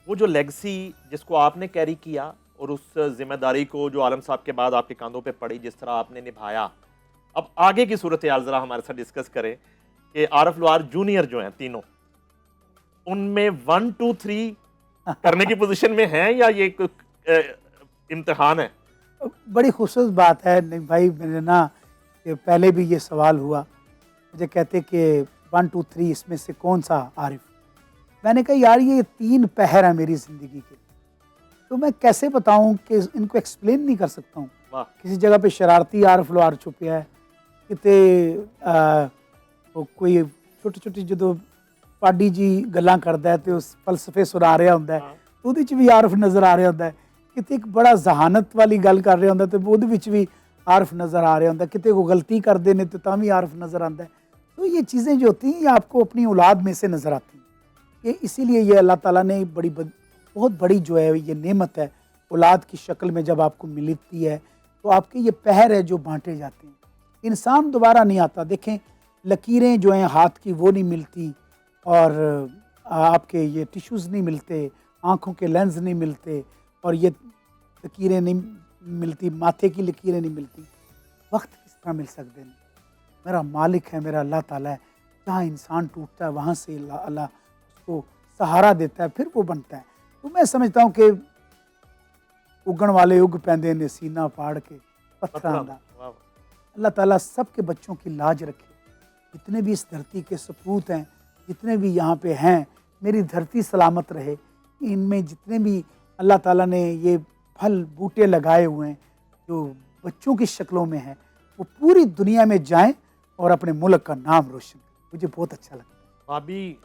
वो जो लेगेसी जिसको आपने कैरी किया और उस जिम्मेदारी को जो आलम साहब के बाद आपके कंधों पे पड़ी, जिस तरह आपने निभाया, अब आगे की सूरत हाल जरा हमारे साथ डिस्कस करें कि आरफ लोहार जूनियर जो हैं तीनों, उनमें 1 2 3 करने की पोजीशन में हैं या ये इम्तिहान है? बड़ी खूबसूरत बात है। नहीं भाई, मैंने ना कि पहले भी ये सवाल हुआ, मुझे कहते कि 1 2 3 इसमें से कौन सा आरिफ। मैंने कहा यार ये 3 पहर है मेरी ज़िंदगी के, तो मैं कैसे बताऊं कि इनको एक्सप्लेन नहीं कर सकता हूँ। वाह। किसी जगह पे शरारती आरिफ लोहार छुपया है, किते कोई छोटी छोटी जो पाडी जी गल्लां करदा है तो उस फलसफे सुना रहा होंदा है, तो ਉਹਦੇ 'ਚ भी आरिफ नज़र आ रहा होंदा है। किते एक बड़ा जहानत वाली गल कर रहा होंदा तो ਉਹਦੇ ਵਿੱਚ भी आरिफ नज़र आ रहा होंदा, किते को गलती करते हैं तो तां भी आरिफ नज़र आता है। तो ये चीज़ें जो होती हैं ये आपको अपनी औलाद में से नज़र आती हैं, कि इसीलिए ये अल्लाह ताला ने बहुत बड़ी जो है ये नेमत है औलाद की शक्ल में जब आपको मिलती है, तो आपके ये पहर है जो बांटे जाते हैं। इंसान दोबारा नहीं आता। देखें लकीरें जो हैं हाथ की वो नहीं मिलती, और आपके ये टिश्यूज़ नहीं मिलते, आँखों के लेंस नहीं मिलते, और ये लकीरें नहीं मिलती, माथे की लकीरें नहीं मिलती। वक्त किस तरह मिल सकते हैं? मेरा मालिक है, मेरा अल्लाह ताला है। जहाँ इंसान टूटता है वहाँ से अल्लाह उसको सहारा देता है, फिर वो बनता है। तो मैं समझता हूँ कि उगण वाले उग पैंदे ने सीना फाड़ के पत्थरां दा। अल्लाह ताला सबके बच्चों की लाज रखे। जितने भी इस धरती के सपूत हैं, जितने भी यहाँ पे हैं, मेरी धरती सलामत रहे। इनमें जितने भी अल्लाह ताला ने ये फल बूटे लगाए हुए हैं जो बच्चों की शक्लों में हैं, वो पूरी दुनिया में जाएं और अपने मुल्क का नाम रोशन करें। मुझे बहुत अच्छा लगता है। भाभी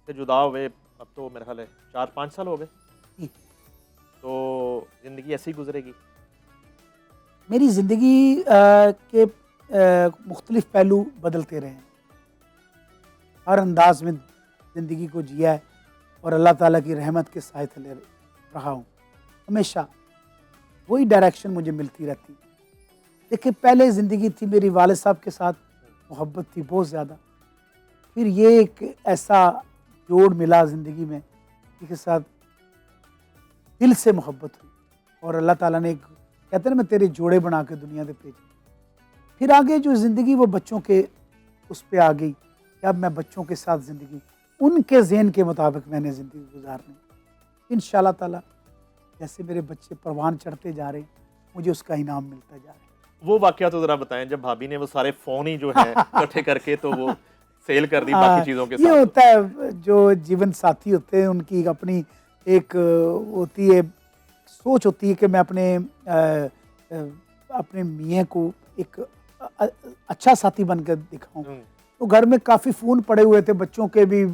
से जुदा हुए अब तो मेरे ख्याल है 4-5 साल हो गए, तो ज़िंदगी ऐसे ही गुजरेगी? मेरी ज़िंदगी के मुख्तलिफ पहलू बदलते रहे हैं, हर अंदाज में ज़िंदगी को जिया है, और अल्लाह ताला की रहमत के साए तले रहा हूँ। हमेशा वही डायरेक्शन मुझे मिलती रहती। देखिए पहले ज़िंदगी थी मेरी वालिद साहब के साथ मोहब्बत थी बहुत ज़्यादा, फिर ये एक ऐसा जोड़ मिला ज़िंदगी में जिसके साथ दिल से मोहब्बत हुई, और अल्लाह ताला ने एक कहते हैं ना मैं तेरे जोड़े बना के दुनिया में भेजे। फिर आगे जो ज़िंदगी वो बच्चों के उस पर आ गई कि अब मैं बच्चों के साथ ज़िंदगी उनके ज़हन के मुताबिक मैंने ज़िंदगी गुजारनी। इंशाअल्लाह ताला जैसे मेरे बच्चे परवान चढ़ते जा रहे हैं, मुझे उसका इनाम मिलता जा रहा है। वो वाकया तो ज़रा बताएं जब भाभी ने वो सारे फ़ोन ही जो है इकट्ठे करके तो वो सेल कर दी बाकी चीज़ों के साथ। ये होता है जो जीवन साथी होते हैं उनकी अपनी एक होती है सोच होती है कि मैं अपने मियाँ को एक अच्छा साथी बनकर दिखाऊं। तो घर में काफ़ी फ़ोन पड़े हुए थे बच्चों के भी,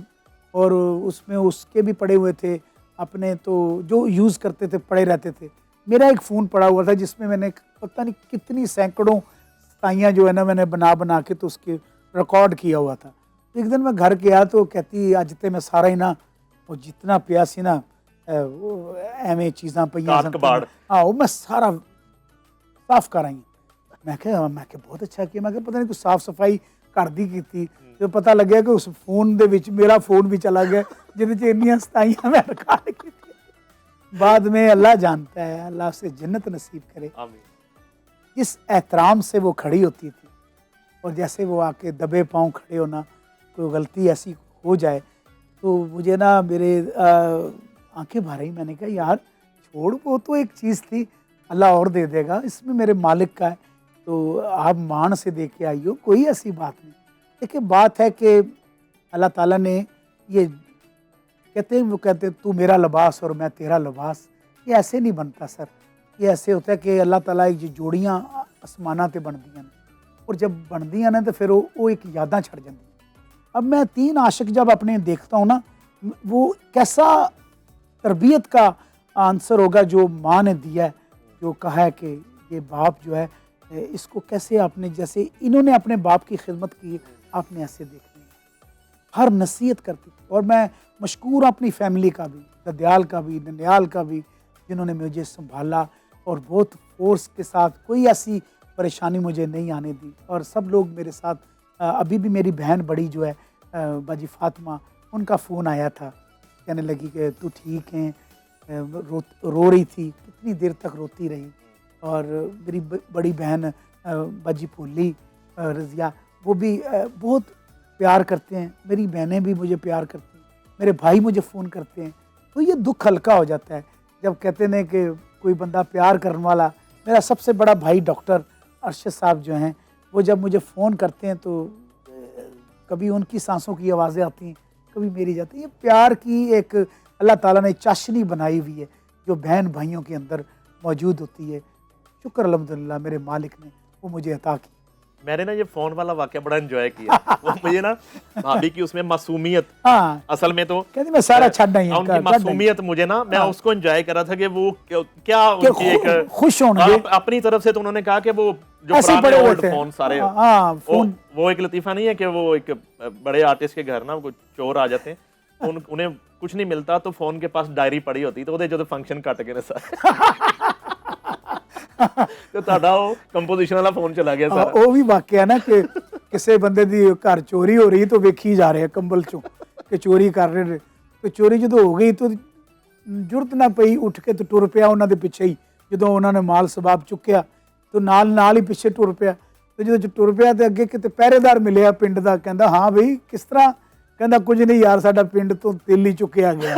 और उसमें उसके भी पड़े हुए थे अपने, तो जो यूज़ करते थे पड़े रहते थे। मेरा एक फ़ोन पड़ा हुआ था जिसमें मैंने पता नहीं कितनी सैकड़ों सताइयाँ जो है ना मैंने बना के तो उसके रिकॉर्ड किया हुआ था। तो एक दिन मैं घर गया तो कहती अज तो मैं सारा ही ना वो जितना पिया सी ना एवें चीज़ां पईयां सन, हाँ वो मैं सारा साफ कर आई। मैं क्या बहुत अच्छा किया। मैं पता नहीं कुछ साफ सफाई घर दी की, तो पता लगे कि उस फोन दे विच मेरा फोन भी चला गया जिहदे च इन्नियां सताइयां मैं रिकॉर्ड की। बाद में अल्लाह जानता है, अल्लाह से जन्नत नसीब करे। जिस एहतराम से वो खड़ी होती थी, और जैसे वो आके दबे पाँव खड़े होना, कोई गलती ऐसी हो जाए तो मुझे ना मेरे आंखें भर आई। मैंने कहा यार छोड़, वो तो एक चीज़ थी, अल्लाह और दे देगा, इसमें मेरे मालिक का है, तो आप मान से दे के आई हो, कोई ऐसी बात नहीं। देखिए बात है कि अल्लाह ताला ने ये वो कहते हैं तू मेरा लिबास और मैं तेरा लिबास, ये ऐसे नहीं बनता सर। ये ऐसे होता है कि अल्लाह ताला एक जोड़ियाँ आसमाना ते बनदियां ने, और जब बनदियां ने तो फिर वो एक यादां छड़ जांदियां। अब मैं 3 आशिक जब अपने देखता हूँ ना, वो कैसा तरबियत का आंसर होगा जो माँ ने दिया है, जो कहा है कि ये बाप जो है इसको कैसे आपने, जैसे इन्होंने अपने बाप की खिदमत की, आपने ऐसे देखनी है। हर नसीहत करती। और मैं मशकूर हूँ अपनी फैमिली का भी, ददयाल का भी, ननियाल का भी, जिन्होंने मुझे संभाला और बहुत फोर्स के साथ, कोई ऐसी परेशानी मुझे नहीं आने दी। और सब लोग मेरे साथ, अभी भी मेरी बहन बड़ी जो है बाजी फातिमा, उनका फ़ोन आया था, कहने लगी कि तू ठीक है, रो रही थी, कितनी देर तक रोती रही। और मेरी बड़ी बहन बाजी पोली रज़िया, वो भी बहुत प्यार करते हैं, मेरी बहनें भी मुझे प्यार करती हैं, मेरे भाई मुझे फ़ोन करते हैं। तो ये दुख हल्का हो जाता है जब कहते हैं कि कोई बंदा प्यार करने वाला। मेरा सबसे बड़ा भाई डॉक्टर अरशद साहब जो हैं, वो जब मुझे फ़ोन करते हैं तो कभी उनकी सांसों की आवाज़ें आती हैं, कभी मेरी जाती है। ये प्यार की एक अल्लाह ताला ने चाशनी बनाई हुई है जो बहन भाइयों के अंदर मौजूद होती है। शुक्र अल्हम्दुलिल्लाह मेरे मालिक ने वो मुझे अता की। मैंने ना ये फोन वाला वाकया बड़ा एंजॉय किया। वो मुझे ना भाभी की उसमें मासूमियत, हाँ, असल में तो कहती मैं सारा छाड़ना ही उनकी मासूमियत मुझे ना, मैं उसको एंजॉय कर रहा था कि वो क्या उनकी एक खुश होंगे। अपनी तरफ से तो उन्होंने कहा कि वो जो ऐसे पुराने पड़े ओल्ड हुए थे। फोन सारे, फोन वो एक लतीफा नहीं है कि वो एक बड़े आर्टिस्ट के घर ना कुछ चोर आ जाते हैं, उन्हें कुछ नहीं मिलता तो फोन के पास डायरी पड़ी होती, तो ਉਹਦੇ ਜਦੋਂ फंक्शन कट गए ने सारे तो ਤੁਹਾਡਾ ਉਹ ਕੰਪੋਜੀਸ਼ਨ ਵਾਲਾ ਫੋਨ ਚਲਾ ਗਿਆ ਸਾਰਾ। ਉਹ ਵੀ ਵਾਕਿਆ ਨਾ ਕਿ ਕਿਸੇ ਬੰਦੇ ਦੀ ਘਰ ਚੋਰੀ ਹੋ ਰਹੀ ਤਾਂ ਵੇਖੀ ਜਾ ਰਹੇ ਕੰਬਲ ਚੋਂ ਕਿ ਚੋਰੀ ਕਰ ਰਹੇ ਨੇ। ਤੇ ਚੋਰੀ ਜਦੋਂ ਹੋ ਗਈ ਤਾਂ ਜ਼ਰੂਰਤ ਨਾ ਪਈ, ਉੱਠ ਕੇ ਤੇ ਟੁਰ ਪਿਆ ਉਹਨਾਂ ਦੇ ਪਿੱਛੇ ਹੀ। ਜਦੋਂ ਉਹਨਾਂ ਨੇ ਮਾਲ ਸਬਾਬ ਚੁੱਕਿਆ ਤਾਂ ਨਾਲ ਹੀ ਪਿੱਛੇ ਟੁਰ ਪਿਆ। ਤੇ ਜਦੋਂ ਟੁਰ ਪਿਆ ਤੇ ਅੱਗੇ ਕਿਤੇ ਪਹਿਰੇਦਾਰ ਮਿਲਿਆ ਪਿੰਡ ਦਾ, ਕਹਿੰਦਾ ਹਾਂ ਬਈ ਕਿਸ ਤਰ੍ਹਾਂ? ਕਹਿੰਦਾ ਕੁਝ ਨਹੀਂ ਯਾਰ, ਸਾਡਾ ਪਿੰਡ ਤੋਂ ਤੇਲ ਹੀ ਚੁੱਕਿਆ ਗਿਆ।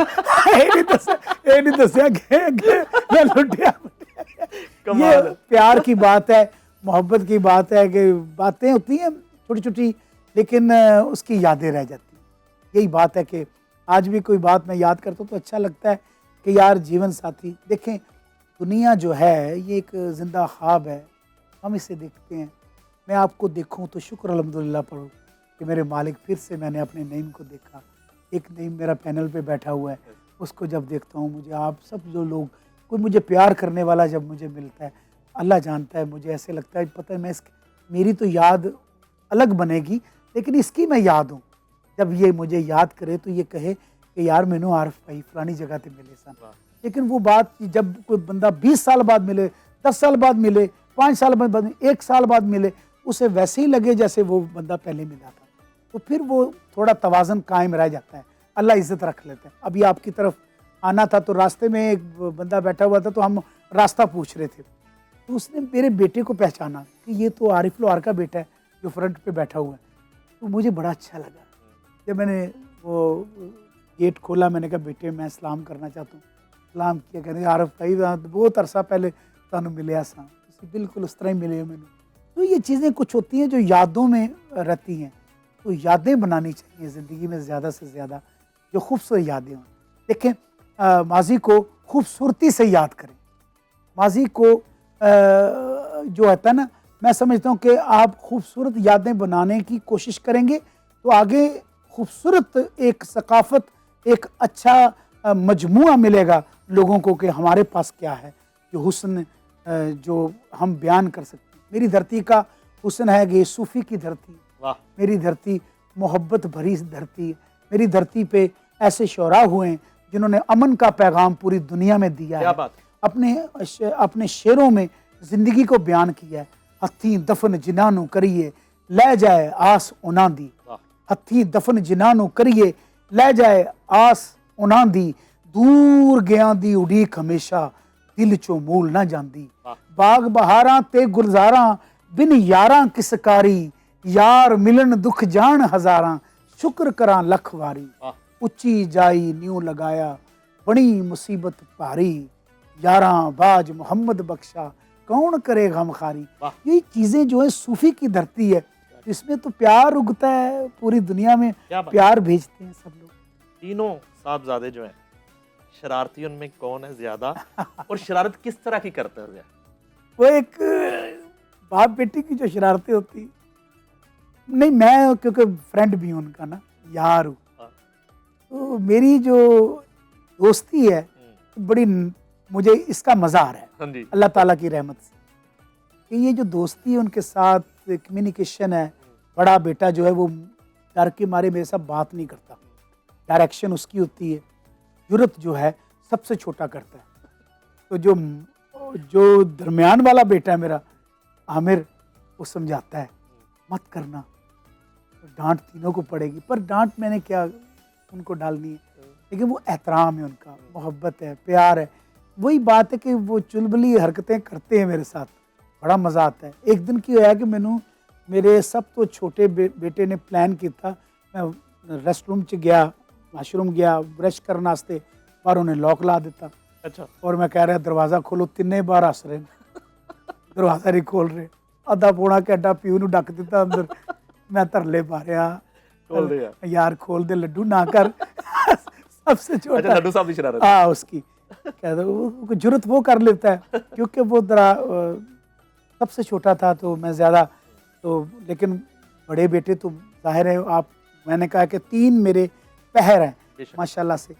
ਇਹ ਨਹੀਂ ਦੱਸਿਆ ਕਿ ਮੈਂ लुटिया। ये प्यार की बात है, मोहब्बत की बात है कि बातें होती हैं छोटी छोटी, लेकिन उसकी यादें रह जाती हैं। यही बात है कि आज भी कोई बात मैं याद करता हूँ तो अच्छा लगता है कि यार जीवन साथी। देखें, दुनिया जो है ये एक ज़िंदा ख्वाब है, हम इसे देखते हैं। मैं आपको देखूँ तो शुक्र अल्हम्दुलिल्लाह पढ़ूँ कि मेरे मालिक फिर से मैंने अपने नईम को देखा। एक नईम मेरा पैनल पे बैठा हुआ है, उसको जब देखता हूँ, मुझे आप सब जो लोग, कोई मुझे प्यार करने वाला जब मुझे मिलता है, अल्लाह जानता है, मुझे ऐसे लगता है पता है मैं मेरी तो याद अलग बनेगी, लेकिन इसकी मैं याद हूँ। जब ये मुझे याद करे तो ये कहे कि यार मैनू आरिफ भाई फलानी जगह पे मिले सन। लेकिन वो बात जब कोई बंदा 20 साल बाद मिले, 10 साल बाद मिले, 5 साल बाद, 1 साल बाद मिले, उसे वैसे ही लगे जैसे वो बंदा पहले मिला था। तो फिर वो थोड़ा तवाज़न कायम रह जाता है, अल्लाह इज़्ज़त रख लेते हैं। अभी आपकी तरफ आना था तो रास्ते में एक बंदा बैठा हुआ था, तो हम रास्ता पूछ रहे थे, तो उसने मेरे बेटे को पहचाना कि ये तो आरिफ लोहार का बेटा है जो फ्रंट पे बैठा हुआ है। तो मुझे बड़ा अच्छा लगा जब मैंने वो गेट खोला, मैंने कहा बेटे मैं सलाम करना चाहता हूँ। सलाम किया, कहने आरिफ भाई बहुत अरसा पहले तुहानू मिलिया सा, बिल्कुल उस तरह ही मिले मैंने। तो ये चीज़ें कुछ होती हैं जो यादों में रहती हैं, तो यादें बनानी चाहिए ज़िंदगी में ज़्यादा से ज़्यादा, जो खूबसूरत यादें हों। देखें, माजी को खूबसूरती से याद करें। माजी को जो होता है ना, मैं समझता हूँ कि आप खूबसूरत यादें बनाने की कोशिश करेंगे तो आगे खूबसूरत एक सकाफ़त, एक अच्छा मजमुआ मिलेगा लोगों को कि हमारे पास क्या है जो हुस्न जो हम बयान कर सकते हैं। मेरी धरती का हुस्न है कि सूफ़ी की धरती, मेरी धरती मोहब्बत भरी धरती है। मेरी धरती पे ऐसे शोरा हुए हैं जिन्होंने अमन का पैगाम पूरी दुनिया में दिया है। अपने शेरों में ज़िंदगी को बयान किया है। हथी दफन जिन्हां करिए लै जाए आस उन्हां दी, हथी दफन जिन्हां करिए लै जाए आस उन्हां दी, दूर गयां दी उड़ीक हमेशा दिल चों मूल ना जांदी। बाग बहारां ते गुलजारां बिन यारां किसकारी, यार मिलन दुख जान हजारां, शुक्र करां लख वारी। उच्ची जाई न्यू लगाया बड़ी मुसीबत भारी, यारां बाज मोहम्मद बख्शा कौन करे गमखारी। ये चीज़ें जो है सूफी की धरती है, इसमें तो प्यार उगता है, पूरी दुनिया में प्यार भेजते हैं सब लोग। तीनों साहबजादे जो हैं, शरारती उनमें कौन है ज्यादा और शरारत किस तरह की करते हैं? वो एक बाप बेटी की जो शरारतें होती नहीं, मैं क्योंकि फ्रेंड भी हूँ उनका ना, यार हूँ, तो मेरी जो दोस्ती है बड़ी, मुझे इसका मज़ा आ रहा है अल्लाह ताला की रहमत से कि ये जो दोस्ती है उनके साथ कम्युनिकेशन है। बड़ा बेटा जो है वो डर के मारे मेरे साथ बात नहीं करता, डायरेक्शन उसकी होती है, जुर्रत जो है सबसे छोटा करता है। तो जो दरमियान वाला बेटा है मेरा आमिर, वो समझाता है मत करना, डांट तीनों को पड़ेगी, पर डांट मैंने क्या उनको डालनी है, लेकिन वो एहतराम है उनका, मोहब्बत है, प्यार है। वही बात है कि वो चुलबुली हरकतें करते हैं मेरे साथ, बड़ा मज़ा आता है। एक दिन की होया कि मैनू मेरे सब तो छोटे बेटे ने प्लान किया, मैं रेस्ट रूम च गया, वाशरूम गया ब्रश करने वास्ते, पर उन्हें लॉक ला दिता अच्छा और मैं कह रहा दरवाज़ा खोलो, तिन्ने बार हस रहे दरवाज़ा नहीं खोल रहे। आधा पौना घंटा प्यू नूं डक दिता अंदर, मैं धरले पा रहा खोल दिया। यार खोल दे लड्डू ना कर सबसे अच्छा छोटा लड्डू साहब की शरारत। हाँ उसकी कह दो वो जरूरत वो कर लेता है क्योंकि वो जरा सबसे छोटा था तो मैं ज़्यादा तो, लेकिन बड़े बेटे तो जाहिर है आप, मैंने कहा कि 3 मेरे पहर हैं बेशक। माशाल्लाह से,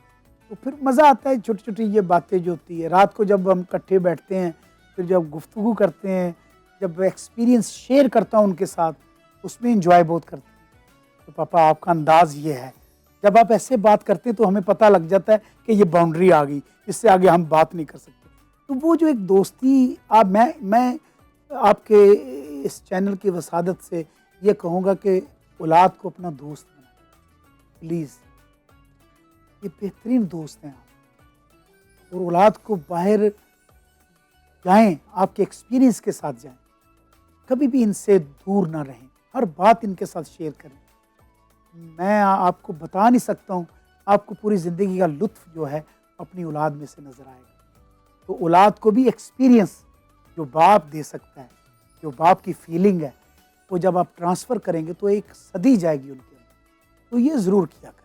तो फिर मज़ा आता है। छोटी छोटी ये बातें जो होती है रात को जब हम इकट्ठे बैठते हैं, फिर जब गुफ्तगू करते हैं, जब एक्सपीरियंस शेयर करता हूँ उनके साथ, उसमें इंजॉय बहुत करते हैं। तो पापा आपका अंदाज़ ये है, जब आप ऐसे बात करते हैं तो हमें पता लग जाता है कि ये बाउंड्री आ गई, इससे आगे हम बात नहीं कर सकते। तो वो जो एक दोस्ती, आप मैं आपके इस चैनल की वसादत से ये कहूँगा कि औलाद को अपना दोस्त बनाएं प्लीज़, ये बेहतरीन दोस्त हैं आप। और औलाद को बाहर जाएं, आपके एक्सपीरियंस के साथ जाएं, कभी भी इनसे दूर ना रहें, हर बात इनके साथ शेयर करें। मैं आपको बता नहीं सकता हूँ, आपको पूरी ज़िंदगी का लुत्फ़ जो है अपनी औलाद में से नज़र आएगा। तो औलाद को भी एक्सपीरियंस जो बाप दे सकता है, जो बाप की फीलिंग है, वो जब आप ट्रांसफ़र करेंगे तो एक सदी जाएगी उनके अंदर। तो ये ज़रूर किया करें।